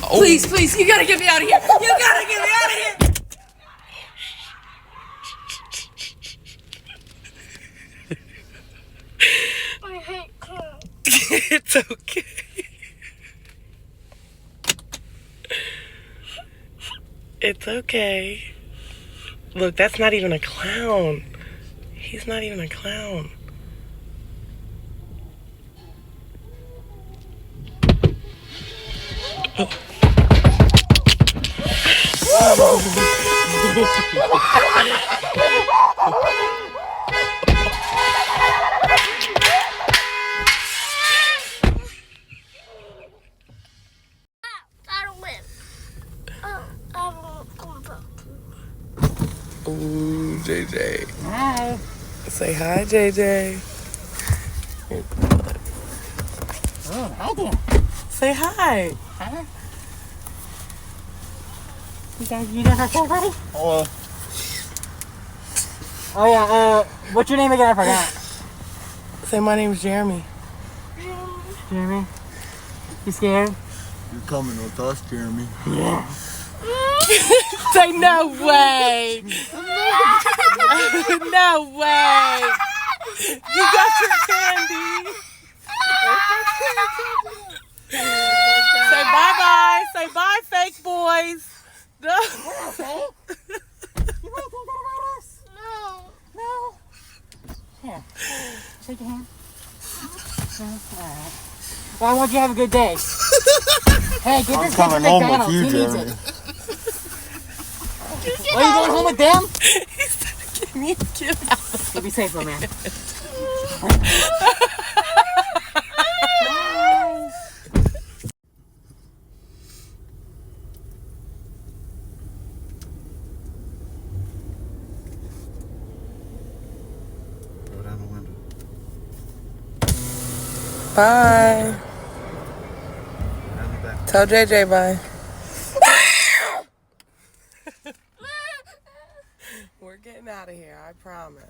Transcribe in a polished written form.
Please, please, you gotta get me out of here. You gotta get me out of here. I hate cats. It's okay. It's okay. Look, that's not even a clown. He's not even a clown. Oh. I don't win. I won't come back. Ooh, JJ. Hi. Say hi, JJ. Oh, hi there. Say hi. Huh? You guys okay, buddy? Oh, Oh yeah, what's your name again? I forgot. Say my name's Jeremy. Jeremy? You scared? you're coming with us, Jeremy. Yeah. Say no way. No way. You got your candy. Say bye-bye. Say bye, fake boys. No. What else, eh? You might think that about us? No. No. Here. Shake your hand. No? Alright. Well, I want you to have a good day. Hey, get I'm this kid to coming home with McDonald's. you, He needs Jeremy. it. Are you going home with them? He said, "Can you get out?" You'll be safe, little man. Go down the window. Bye. Go down the back. Tell JJ bye. We're getting out of here, I promise.